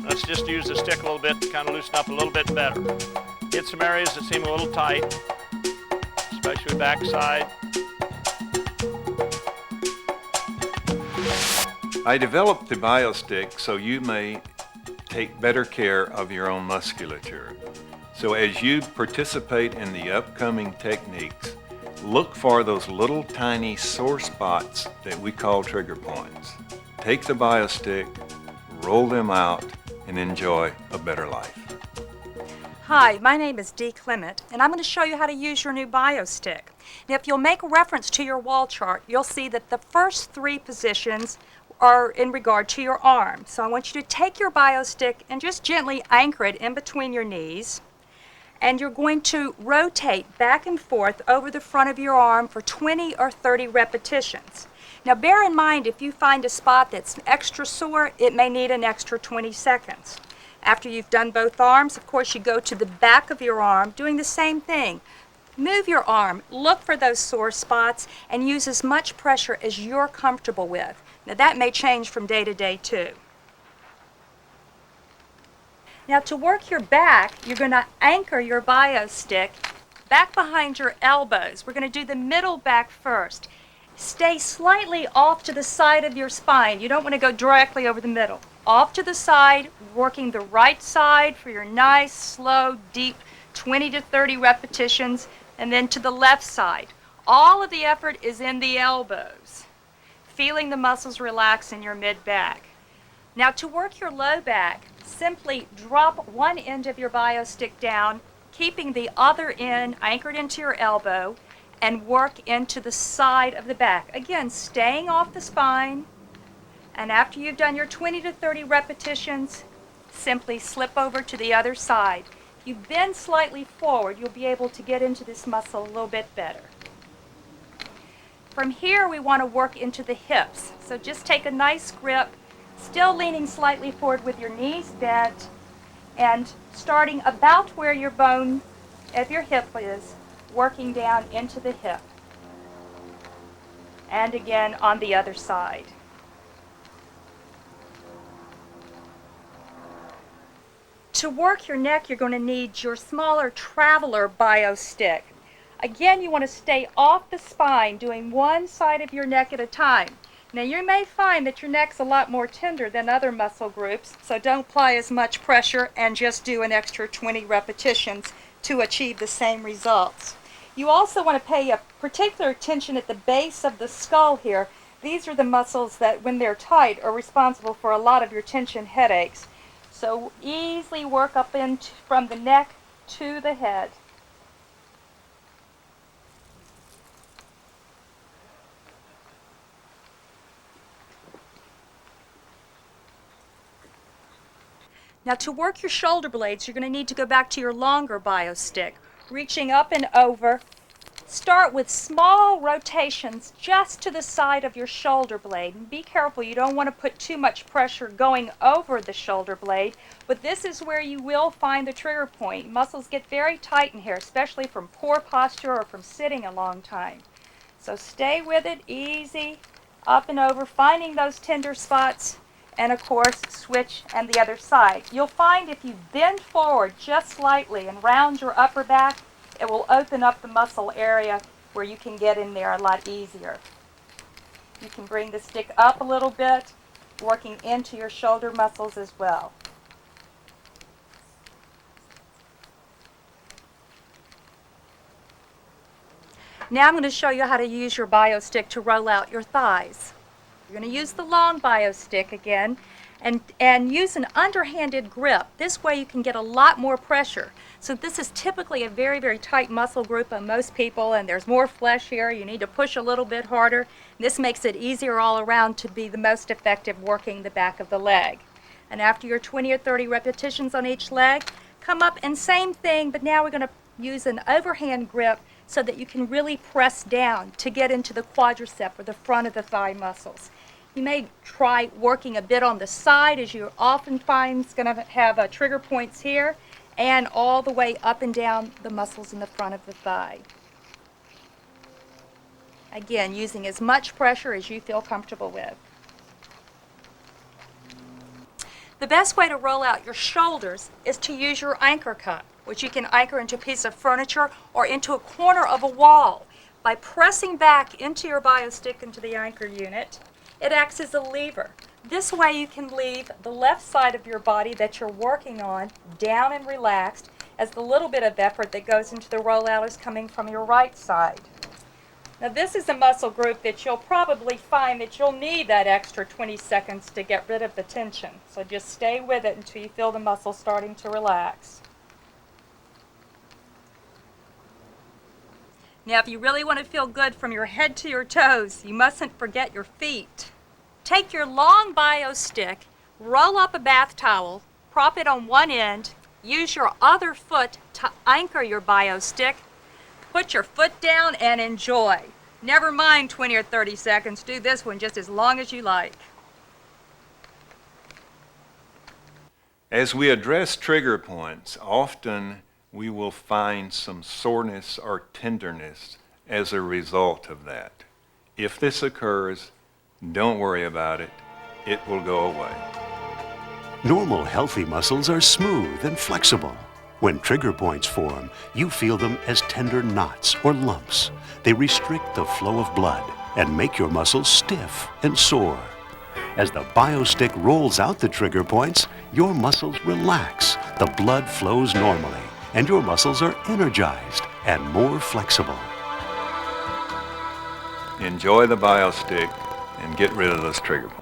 Let's just use the stick a little bit to kind of loosen up a little bit better. Hit some areas that seem a little tight, especially backside. I developed the BioStick so you may take better care of your own musculature. So as you participate in the upcoming techniques, look for those little tiny sore spots that we call trigger points. Take the BioStick, roll them out, and enjoy a better life. Hi, my name is Dee Clement, and I'm going to show you how to use your new BioStick. Now, if you'll make reference to your wall chart, you'll see that the first 3 positions are in regard to your arm. So I want you to take your BioStick and just gently anchor it in between your knees. And you're going to rotate back and forth over the front of your arm for 20 or 30 repetitions. Now bear in mind, if you find a spot that's extra sore, it may need an extra 20 seconds. After you've done both arms, of course, you go to the back of your arm doing the same thing. Move your arm, look for those sore spots, and use as much pressure as you're comfortable with. Now that may change from day to day too. Now to work your back, you're going to anchor your BioStick back behind your elbows. We're going to do the middle back first. Stay slightly off to the side of your spine. You don't want to go directly over the middle. Off to the side, working the right side for your nice, slow, deep 20 to 30 repetitions, and then to the left side. All of the effort is in the elbows, feeling the muscles relax in your mid-back. Now to work your low back, simply drop one end of your BioStick down, keeping the other end anchored into your elbow, and work into the side of the back. Again, staying off the spine, and after you've done your 20 to 30 repetitions, simply slip over to the other side. If you bend slightly forward, you'll be able to get into this muscle a little bit better. From here, we want to work into the hips. So just take a nice grip, still leaning slightly forward with your knees bent, and starting about where your bone of your hip is, working down into the hip. And again on the other side. To work your neck, you're going to need your smaller Traveler BioStick. Again, you want to stay off the spine, doing one side of your neck at a time. Now you may find that your neck's a lot more tender than other muscle groups, so don't apply as much pressure and just do an extra 20 repetitions to achieve the same results. You also want to pay a particular attention at the base of the skull here. These are the muscles that, when they're tight, are responsible for a lot of your tension headaches. So easily work up from the neck to the head. Now to work your shoulder blades, you're going to need to go back to your longer BioStick, reaching up and over. Start with small rotations just to the side of your shoulder blade. And be careful, you don't want to put too much pressure going over the shoulder blade, but this is where you will find the trigger point. Muscles get very tight in here, especially from poor posture or from sitting a long time. So stay with it, easy, up and over, finding those tender spots, and of course switch and the other side. You'll find if you bend forward just slightly and round your upper back, it will open up the muscle area where you can get in there a lot easier. You can bring the stick up a little bit, working into your shoulder muscles as well. Now I'm going to show you how to use your BioStick to roll out your thighs. You're going to use the long BioStick again and use an underhanded grip. This way you can get a lot more pressure. So this is typically a very, very tight muscle group on most people, and there's more flesh here. You need to push a little bit harder. This makes it easier all around to be the most effective working the back of the leg. And after your 20 or 30 repetitions on each leg, come up and same thing, but now we're going to use an overhand grip so that you can really press down to get into the quadricep or the front of the thigh muscles. You may try working a bit on the side, as you often find is going to have trigger points here, and all the way up and down the muscles in the front of the thigh. Again, using as much pressure as you feel comfortable with. The best way to roll out your shoulders is to use your anchor cup, which you can anchor into a piece of furniture or into a corner of a wall. By pressing back into your BioStick into the anchor unit, it acts as a lever. This way you can leave the left side of your body that you're working on down and relaxed, as the little bit of effort that goes into the rollout is coming from your right side. Now this is a muscle group that you'll probably find that you'll need that extra 20 seconds to get rid of the tension. So just stay with it until you feel the muscle starting to relax. Now if you really want to feel good from your head to your toes, you mustn't forget your feet. Take your long BioStick, roll up a bath towel, prop it on one end, use your other foot to anchor your BioStick, put your foot down and enjoy. Never mind 20 or 30 seconds, do this one just as long as you like. As we address trigger points, often we will find some soreness or tenderness as a result of that. If this occurs, don't worry about it. It will go away. Normal, healthy muscles are smooth and flexible. When trigger points form, you feel them as tender knots or lumps. They restrict the flow of blood and make your muscles stiff and sore. As the BioStick rolls out the trigger points, your muscles relax, the blood flows normally, and your muscles are energized and more flexible. Enjoy the BioStick and get rid of those trigger points.